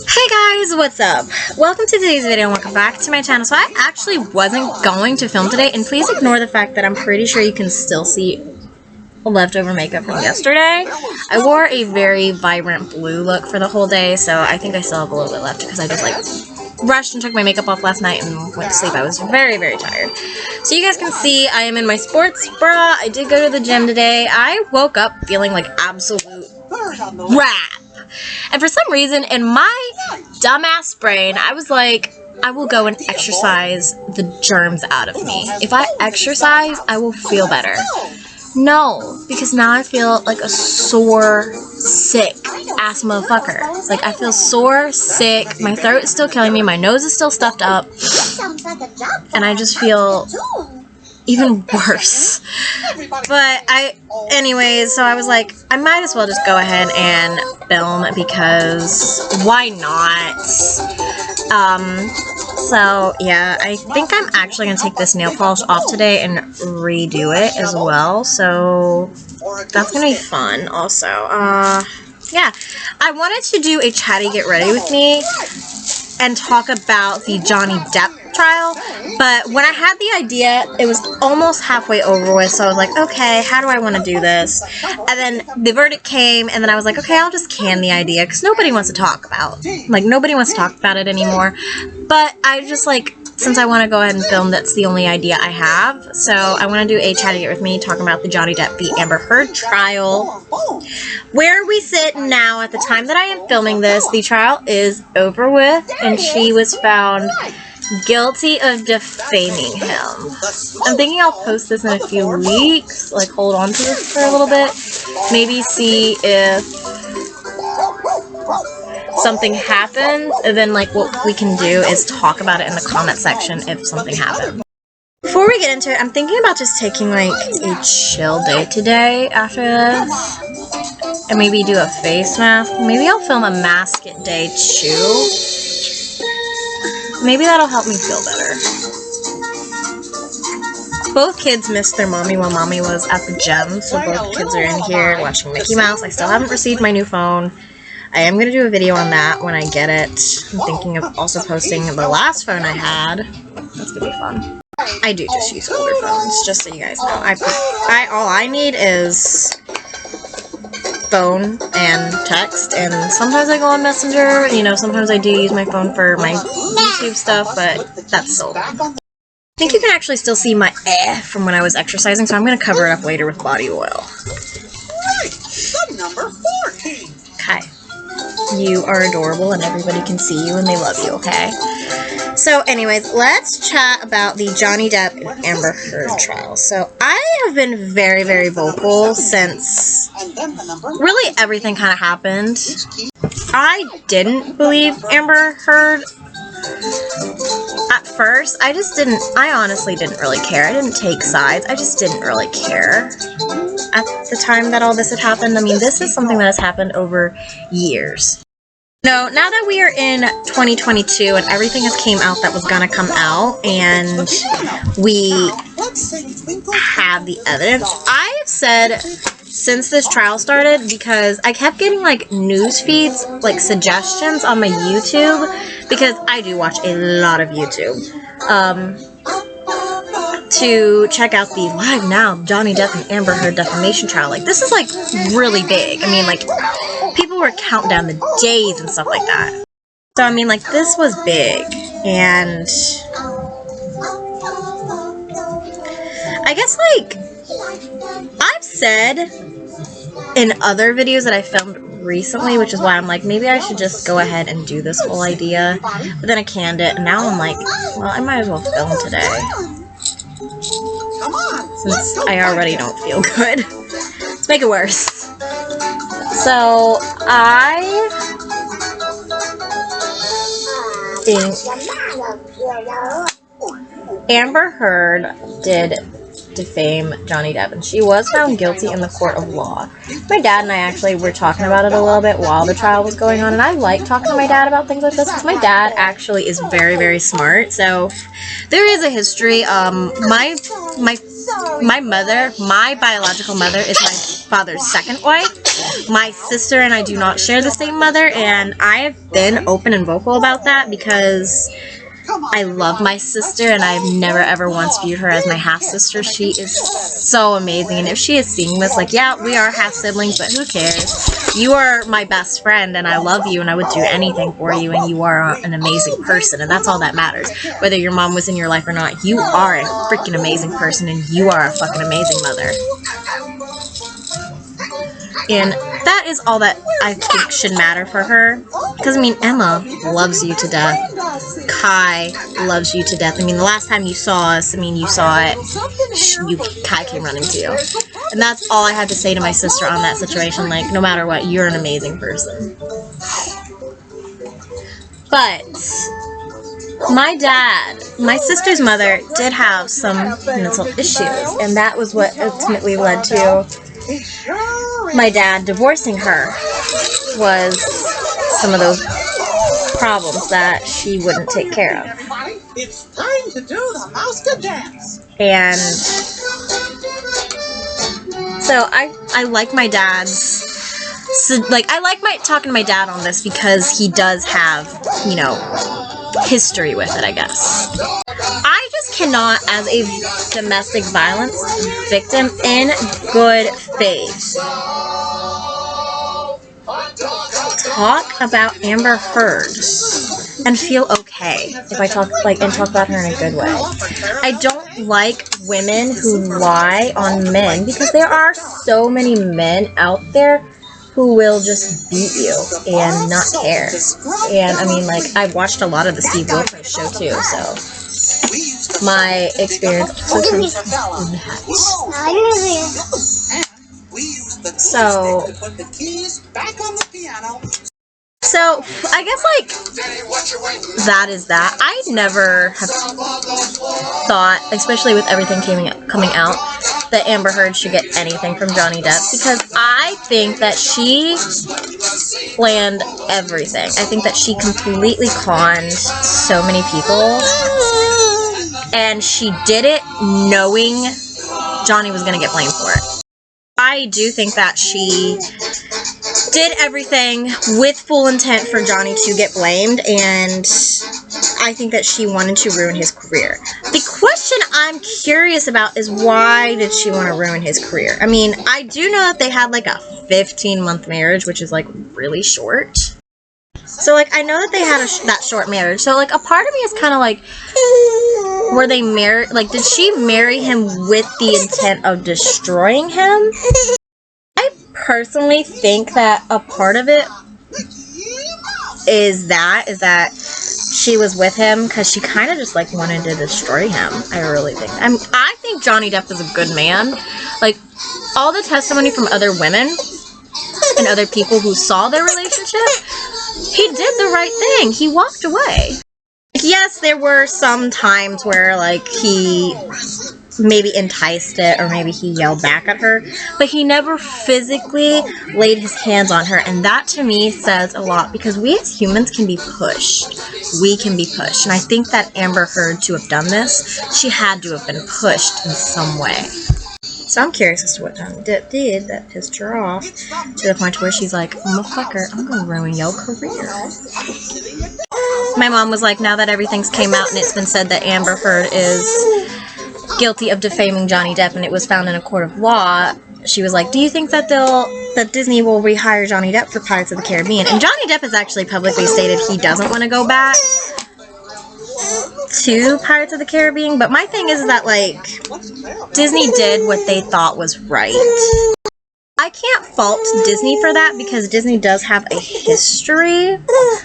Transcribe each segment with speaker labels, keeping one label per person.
Speaker 1: Hey guys, what's up? Welcome to today's video and welcome back to my channel. So I actually wasn't going to film today, and please ignore the fact that I'm pretty sure you can still see leftover makeup from yesterday. I wore a very vibrant blue look for the whole day, so I think I still have a little bit left because I just rushed and took my makeup off last night and went to sleep. I was very, very tired. So you guys can see I am in my sports bra. I did go to the gym today. I woke up feeling like absolute crap. And for some reason, in my dumbass brain, I was like, I will go and exercise the germs out of me. If I exercise, I will feel better. No, because now I feel like a sore, sick ass motherfucker. Like, I feel sore, sick, my throat is still killing me, my nose is still stuffed up, and I just feel even worse. But anyways, so I was like, I might as well just go ahead and film because why not? So yeah, I think I'm actually gonna take this nail polish off today and redo it as well. So that's gonna be fun also. Yeah, I wanted to do a Chatty get ready with me and talk about the Johnny Depp trial, but when I had the idea, it was almost halfway over with, so I was like, okay, how do I want to do this? And then the verdict came, and then I was like, okay, I'll just can the idea, because nobody wants to talk about it anymore. But I just since I want to go ahead and film, that's the only idea I have. So I want to do a Chatty It with me, talking about the Johnny Depp v. Amber Heard trial. Where we sit now at the time that I am filming this, the trial is over with, and she was found guilty of defaming him. I'm thinking I'll post this in a few weeks, hold on to this for a little bit, maybe see if something happens, and then what we can do is talk about it in the comment section if something happens. Before we get into it, I'm thinking about just taking a chill day today after this, and maybe do a face mask. Maybe I'll film a mask it day too. Maybe that'll help me feel better. Both kids missed their mommy while mommy was at the gym, so both kids are in here watching Mickey Mouse. I still haven't received my new phone. I am going to do a video on that when I get it. I'm thinking of also posting the last phone I had. That's going to be fun. I do just use older phones, just so you guys know. All I need is phone and text, and sometimes I go on Messenger. Sometimes I do use my phone for my YouTube stuff, but that's so. I think you can actually still see my from when I was exercising, so I'm going to cover it up later with body oil.
Speaker 2: Right, the number 14.
Speaker 1: Okay. You are adorable, and everybody can see you, and they love you, okay? So, anyways, let's chat about the Johnny Depp and Amber Heard trial. So, I have been very, very vocal since really everything kind of happened. I didn't believe Amber Heard at first. I honestly didn't really care. I didn't take sides. I just didn't really care at the time that all this had happened. I mean, this is something that has happened over years. No, now that we are in 2022 and everything has came out that was gonna come out, and we have the evidence, I have said since this trial started, because I kept getting news feeds, suggestions on my YouTube, because I do watch a lot of YouTube, to check out the Live Now Johnny Depp and Amber Heard defamation trial. This is really big. I mean, people were counting down the days and stuff like that. So I mean, this was big, and I guess I've said in other videos that I filmed recently, which is why I'm maybe I should just go ahead and do this whole idea, but then I canned it, and now I'm well, I might as well film today, since I already don't feel good. Let's make it worse. So, I think Amber Heard did defame Johnny Depp, and she was found guilty in the court of law. My dad and I actually were talking about it a little bit while the trial was going on, and I like talking to my dad about things like this, because my dad actually is very, very smart. So there is a history. My mother, my biological mother, is my father's second wife. My sister and I do not share the same mother, and I have been open and vocal about that because I love my sister, and I've never ever once viewed her as my half-sister. She is so amazing, and if she is seeing this, like, yeah, we are half-siblings, but who cares? You are my best friend, and I love you, and I would do anything for you, and you are an amazing person, and that's all that matters. Whether your mom was in your life or not, you are a freaking amazing person, and you are a fucking amazing mother. And that is all that I think should matter for her. Because, I mean, Emma loves you to death. Kai loves you to death. I mean, the last time you saw us, I mean, you saw it. Kai came running to you. And that's all I had to say to my sister on that situation. Like, no matter what, you're an amazing person. But my sister's mother did have some mental issues. And that was what ultimately led to my dad divorcing her, was some of those problems that she wouldn't take care of.
Speaker 2: It's time to do the mouse dance.
Speaker 1: And so I like my dad's, I like talking to my dad on this because he does have, you know, history with it, I guess. I just cannot, as a domestic violence victim, in good faith, talk about Amber Heard and feel okay if I talk about her in a good way. I don't like women who lie on men, because there are so many men out there who will just beat you and not care. And I mean, like, I've watched a lot of the Steve Wilkos show too, so my experience was from that. So I guess, like, that is that. I never have thought, especially with everything coming out, that Amber Heard should get anything from Johnny Depp, because I think that she planned everything. I think that she completely conned so many people, and she did it knowing Johnny was going to get blamed for it. I do think that she did everything with full intent for Johnny to get blamed, and I think that she wanted to ruin his career. The question I'm curious about is, why did she want to ruin his career? I mean, I do know that they had like a 15-month marriage, which is like really short. So, like, I know that they had that short marriage. So, like, a part of me is kind of like, were they married? Like, did she marry him with the intent of destroying him? I personally think that a part of it is that she was with him because she kind of just, like, wanted to destroy him. I really think. I think Johnny Depp is a good man. Like, all the testimony from other women and other people who saw their relationship, he did the right thing. He walked away. Yes, there were some times where, like, he maybe enticed it, or maybe he yelled back at her, but he never physically laid his hands on her, and that to me says a lot, because we as humans can be pushed. We can be pushed, and I think that Amber Heard, to have done this, she had to have been pushed in some way. So I'm curious as to what Johnny Depp did that pissed her off to the point where she's like, motherfucker, I'm gonna ruin your career. My mom was like, now that everything's came out and it's been said that Amber Heard is guilty of defaming Johnny Depp and it was found in a court of law, she was like, do you think that Disney will rehire Johnny Depp for Pirates of the Caribbean? And Johnny Depp has actually publicly stated he doesn't want to go back to Pirates of the Caribbean, but my thing is that, like, Disney did what they thought was right. I can't fault Disney for that, because Disney does have a history,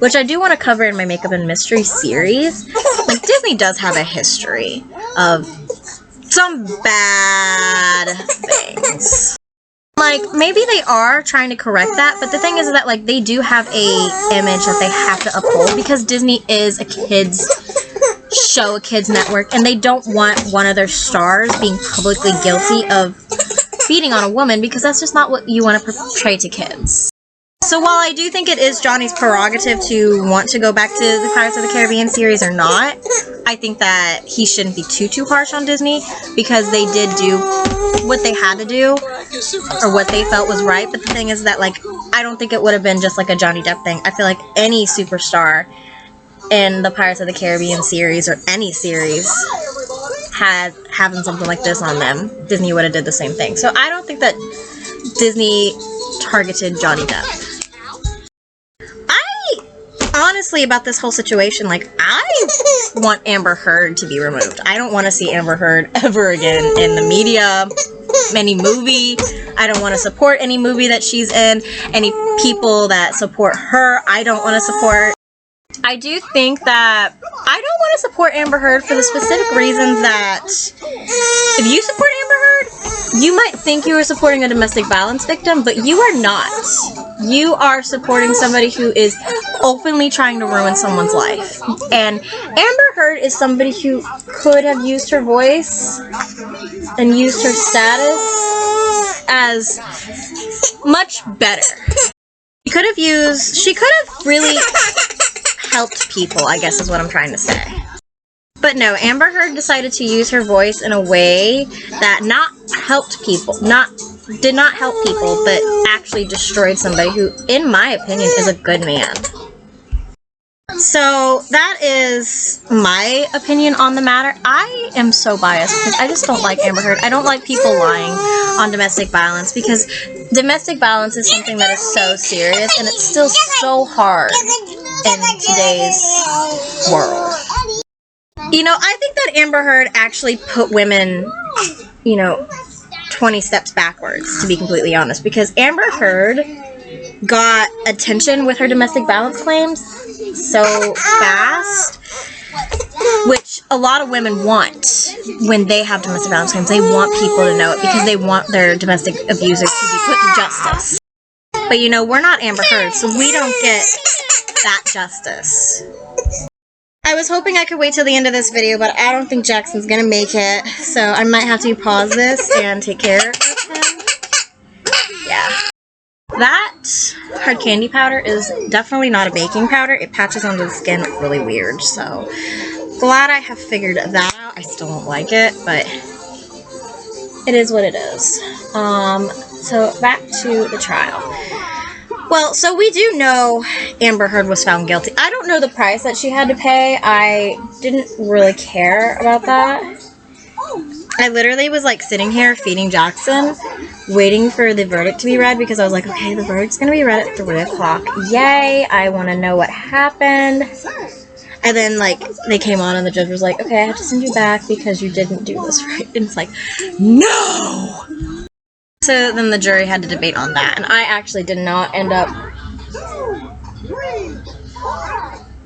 Speaker 1: which I do want to cover in my Makeup and Mystery series. Like, Disney does have a history of some bad things. Like, maybe they are trying to correct that, but the thing is that, like, they do have a image that they have to uphold, because Disney is a kids show, a kids network, and they don't want one of their stars being publicly guilty of beating on a woman, because that's just not what you want to portray to kids. So while I do think it is Johnny's prerogative to want to go back to the Pirates of the Caribbean series or not, I think that he shouldn't be too harsh on Disney, because they did do what they had to do, or what they felt was right. But the thing is that, like, I don't think it would have been just like a Johnny Depp thing. I feel like any superstar in the Pirates of the Caribbean series, or any series, had having something like this on them, Disney would have did the same thing. So I don't think that Disney targeted Johnny Depp. Honestly, about this whole situation, like, I want Amber Heard to be removed. I don't want to see Amber Heard ever again in the media, any movie. I don't want to support any movie that she's in. Any people that support her, I don't want to support. I do think that I don't want to support Amber Heard for the specific reasons that if you support Amber Heard, you might think you are supporting a domestic violence victim, but you are not. You are supporting somebody who is openly trying to ruin someone's life. And Amber Heard is somebody who could have used her voice and used her status as much better. She could have really helped people, I guess is what I'm trying to say. But no, Amber Heard decided to use her voice in a way that did not help people, but actually destroyed somebody who, in my opinion, is a good man. So that is my opinion on the matter. I am so biased because I just don't like Amber Heard. I don't like people lying on domestic violence, because domestic violence is something that is so serious, and it's still so hard in today's world. You know, I think that Amber Heard actually put women, 20 steps backwards, to be completely honest, because Amber Heard got attention with her domestic violence claims so fast, which a lot of women want when they have domestic violence claims. They want people to know it because they want their domestic abusers to be put to justice. But we're not Amber Heard, so we don't get that justice. I was hoping I could wait till the end of this video, but I don't think Jackson's gonna make it, so I might have to pause this and take care of him. Yeah. That hard candy powder is definitely not a baking powder. It patches onto the skin really weird, so glad I have figured that out. I still don't like it, but it is what it is. So back to the trial. Well, so we do know Amber Heard was found guilty. I don't know the price that she had to pay. I didn't really care about that. I literally was like sitting here feeding Jackson, waiting for the verdict to be read, because I was like, okay, the verdict's gonna be read at 3 o'clock. Yay, I want to know what happened. And then, like, they came on and the judge was like, okay, I have to send you back because you didn't do this right. And it's like, no! So then the jury had to debate on that, and I actually did not end up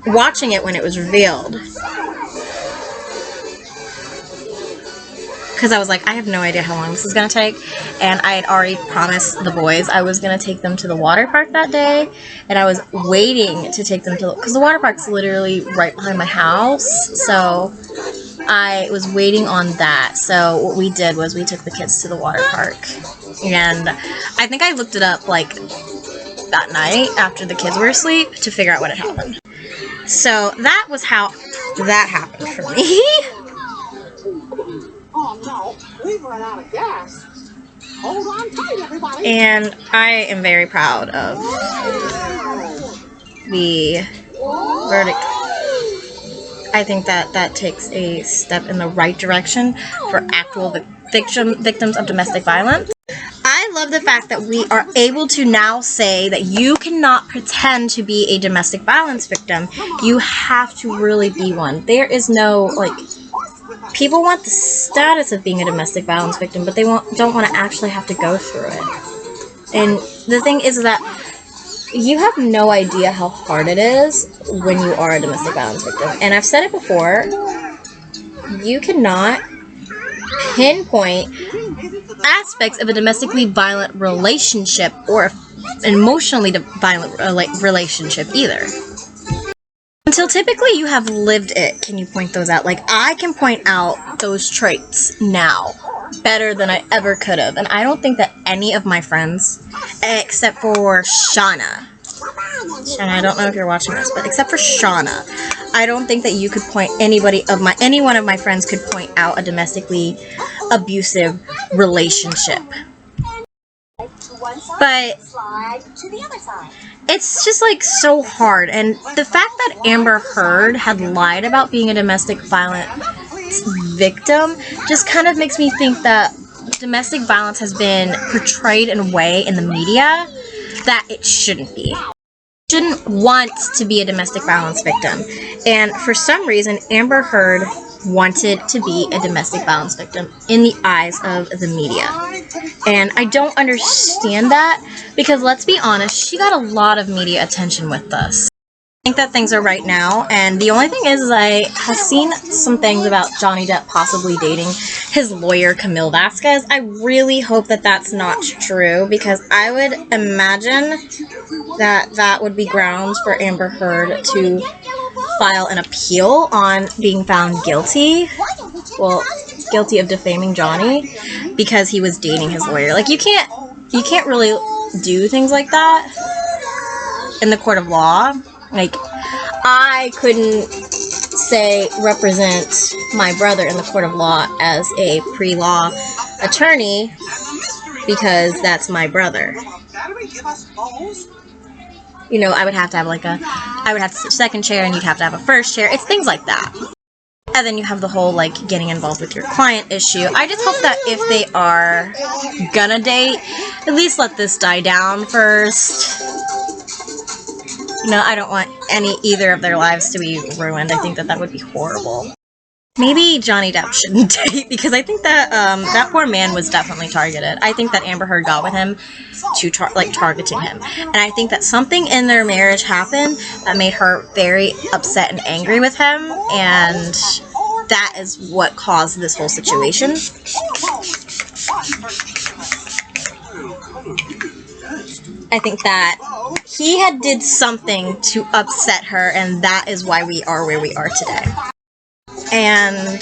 Speaker 1: watching it when it was revealed, because I was like, I have no idea how long this is going to take, and I had already promised the boys I was going to take them to the water park that day, and I was waiting to take them to, because the water park's literally right behind my house, so I was waiting on that. So what we did was we took the kids to the water park, and I think I looked it up like that night after the kids were asleep to figure out what had happened. So that was how that happened for me.
Speaker 2: Oh no, we've run out of gas. Hold on tight, everybody.
Speaker 1: And I am very proud of the verdict. I think that takes a step in the right direction for actual victims of domestic violence. I love the fact that we are able to now say that you cannot pretend to be a domestic violence victim. You have to really be one. There is no, like, people want the status of being a domestic violence victim, but they don't want to actually have to go through it. And the thing is that you have no idea how hard it is when you are a domestic violence victim. And I've said it before, you cannot pinpoint aspects of a domestically violent relationship or an emotionally violent relationship either. Until typically you have lived it, can you point those out? Like, I can point out those traits now. better than I ever could have. And I don't think that any of my friends, except for Shauna, I don't know if you're watching this, but except for Shauna, I don't think that you could point any one of my friends could point out a domestically abusive relationship. But it's just like so hard, and the fact that Amber Heard had lied about being a domestic violence victim just kind of makes me think that domestic violence has been portrayed in a way in the media that it shouldn't be. Shouldn't want to be a domestic violence victim, and for some reason Amber Heard wanted to be a domestic violence victim in the eyes of the media, and I don't understand that, because let's be honest, she got a lot of media attention with this. I think that things are right now, and the only thing is I have seen some things about Johnny Depp possibly dating his lawyer Camille Vasquez. I really hope that that's not true, because I would imagine that that would be grounds for Amber Heard to file an appeal on being found guilty. Well, guilty of defaming Johnny because he was dating his lawyer. Like, you can't really do things like that in the court of law. Like, I couldn't represent my brother in the court of law as a pre-law attorney because that's my brother. You know, I would have to have I would have to sit second chair and you'd have to have a first chair. It's things like that. And then you have the whole, like, getting involved with your client issue. I just hope that if they are gonna date, at least let this die down first. You know, I don't want either of their lives to be ruined. I think that that would be horrible. Maybe Johnny Depp shouldn't date, because I think that that poor man was definitely targeted. I think that Amber Heard got with him to targeting him. And I think that something in their marriage happened that made her very upset and angry with him, and that is what caused this whole situation. I think that he had did something to upset her, and that is why we are where we are today. And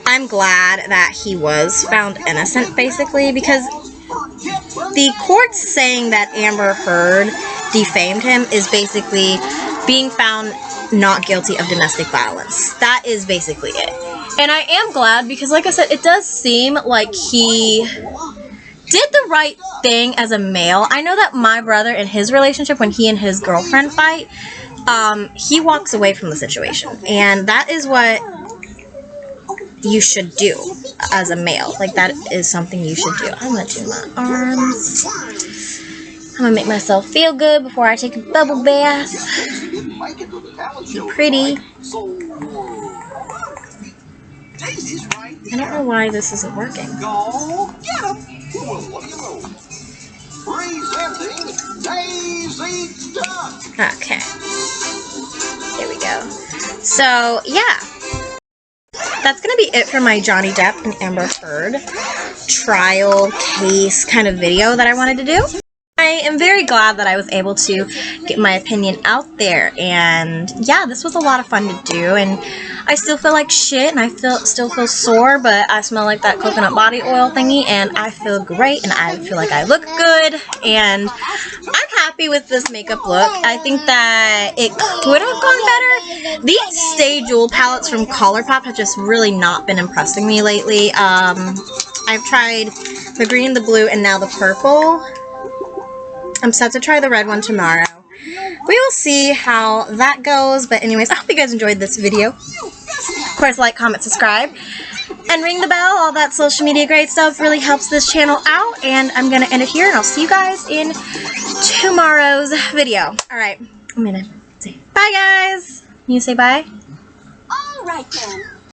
Speaker 1: I'm glad that he was found innocent, basically, because the courts saying that Amber Heard defamed him is basically being found not guilty of domestic violence. That is basically it. And I am glad, because like I said, it does seem like he did the right thing as a male. I know that my brother in his relationship, when he and his girlfriend fight, he walks away from the situation, and that is what you should do as a male. Like, that is something you should do. I'm gonna do my arms. I'm gonna make myself feel good before I take a bubble bath. Be pretty. I don't know why this isn't working. Okay. There we go. So, yeah. That's going to be it for my Johnny Depp and Amber Heard trial case kind of video that I wanted to do. I am very glad that I was able to get my opinion out there, and yeah, this was a lot of fun to do, and I still feel like shit, and I still feel sore, but I smell like that coconut body oil thingy, and I feel great, and I feel like I look good, and I'm happy with this makeup look. I think that it could have gone better. These Stay Jewel palettes from Colourpop have just really not been impressing me lately. I've tried the green, the blue, and now the purple. I'm set to try the red one tomorrow. We will see how that goes, but anyways, I hope you guys enjoyed this video. Of course, like, comment, subscribe, and ring the bell. All that social media great stuff really helps this channel out, and I'm going to end it here, and I'll see you guys in tomorrow's video. Alright, I'm going to say bye, guys. You say bye?
Speaker 3: All right, then.